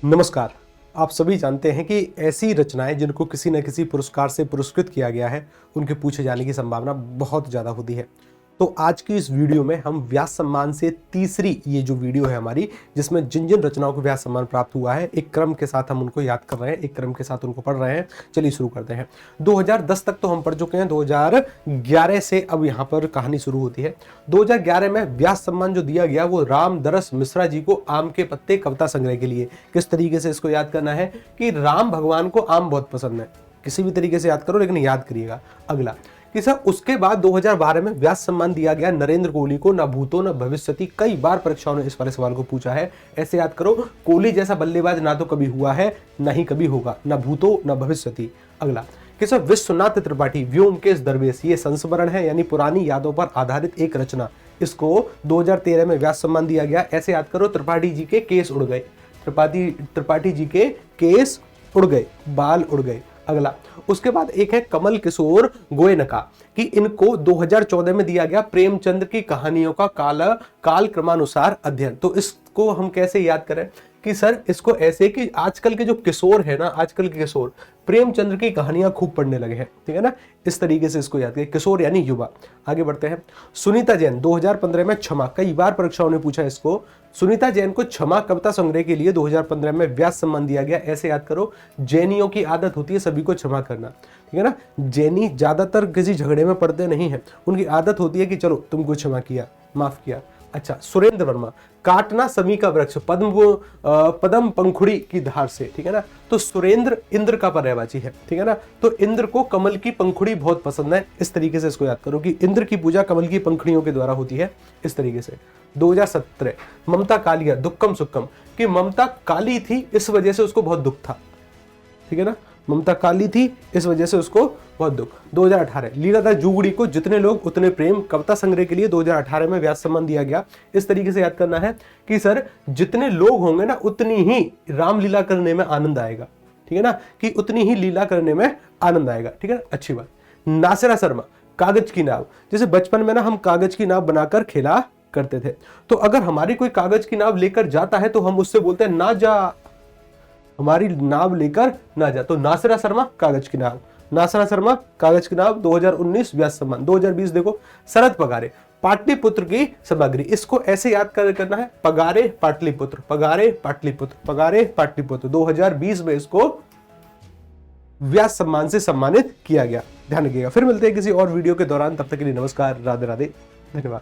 नमस्कार। आप सभी जानते हैं कि ऐसी रचनाएं जिनको किसी न किसी पुरस्कार से पुरस्कृत किया गया है, उनके पूछे जाने की संभावना बहुत ज़्यादा होती है। तो आज की इस वीडियो में हम व्यास सम्मान से तीसरी ये जो वीडियो है हमारी, जिसमें जिन जिन रचनाओं को व्यास सम्मान प्राप्त हुआ है, एक क्रम के साथ हम उनको याद कर रहे हैं, एक क्रम के साथ उनको पढ़ रहे हैं। चलिए शुरू करते हैं। 2010 तक तो हम पढ़ चुके हैं, 2011 से अब यहाँ पर कहानी शुरू होती है। 2011 में व्यास सम्मान जो दिया गया वो रामदरस मिश्रा जी को आम के पत्ते कविता संग्रह के लिए। किस तरीके से इसको याद करना है कि राम भगवान को आम बहुत पसंद है, किसी भी तरीके से याद करो लेकिन याद करिएगा। अगला कि सर उसके बाद 2012 में व्यास सम्मान दिया गया नरेंद्र कोहली को, न भूतो न भविष्यति। कई बार परीक्षाओं ने इस वाले सवाल को पूछा है, ऐसे याद करो, कोहली जैसा बल्लेबाज ना तो कभी हुआ है ना ही कभी होगा, न भूतो न भविष्यति। अगला कि सर विश्वनाथ त्रिपाठी व्योमकेश दरवेश, ये संस्मरण है यानी पुरानी यादों पर आधारित एक रचना, इसको 2013 में व्यास सम्मान दिया गया। ऐसे याद करो, त्रिपाठी जी के केस उड़ गए, त्रिपाठी जी के केस उड़ गए, बाल उड़ गए। अगला उसके बाद एक है कमल किशोर गोयनका कि इनको 2014 में दिया गया प्रेमचंद की कहानियों का काल क्रमानुसार अध्ययन। तो इसको हम कैसे याद करें कि सर इसको ऐसे कि आजकल के जो किशोर है ना, आजकल के किशोर प्रेमचंद्र की कहानियां खूब पढ़ने लगे हैं, ठीक है ना, इस तरीके से इसको याद करें, किशोर यानी युवा। आगे बढ़ते हैं। सुनीता जैन 2015 में क्षमा, कई बार परीक्षाओं ने पूछा इसको। सुनीता जैन को क्षमा कविता संग्रह के लिए 2015 में व्यास सम्मान दिया गया। ऐसे याद करो, जैनियों की आदत होती है सभी को क्षमा करना, ठीक है ना। जैनी ज्यादातर किसी झगड़े में पड़ते नहीं है, उनकी आदत होती है कि चलो तुमको क्षमा किया, माफ किया। अच्छा, सुरेंद्र वर्मा काटना समी का वृक्ष, पद्म पंखुड़ी की धार से, ठीक है ना। तो सुरेंद्र इंद्र का पर्यायवाची है, ठीक है ना। तो इंद्र को कमल की पंखुड़ी बहुत पसंद है, इस तरीके से इसको याद करो कि इंद्र की पूजा कमल की पंखुड़ियों के द्वारा होती है, इस तरीके से। 2017 ममता कालिया दुक्कम सुक्कम कि ममता काली थी इस वजह से उसको बहुत दुख था, ठीक है ना, ममता काली थी इस वजह से उसको बहुत दुख। 2018 लीलाधर जुगड़ी को जितने लोग उतने प्रेम कविता संग्रह के लिए 2018 में व्यास सम्मान दिया गया। इस तरीके से याद करना है कि सर जितने लोग होंगे ना उतनी ही रामलीला करने में आनंद आएगा, ठीक है ना, कि उतनी ही लीला करने में आनंद आएगा, ठीक है, अच्छी बात। नासिरा शर्मा कागज की नाव, जैसे बचपन में ना हम कागज की नाव बनाकर खेला करते थे, तो अगर हमारी कोई कागज की नाव लेकर जाता है तो हम उससे बोलते हैं ना जा, हमारी नाव लेकर ना जा। तो नासिरा शर्मा कागज की नाव, नासिरा शर्मा कागज की नाव 2019 व्यास सम्मान। 2020 देखो, शरद पगारे पाटलिपुत्र की सामग्री, इसको ऐसे याद करना है, पगारे पाटलिपुत्र, पगारे पाटलिपुत्र, पगारे पाटलिपुत्र। 2020 में इसको व्यास सम्मान से सम्मानित किया गया, ध्यान रखिएगा। फिर मिलते हैं किसी और वीडियो के दौरान, तब तक के लिए नमस्कार, राधे राधे, धन्यवाद।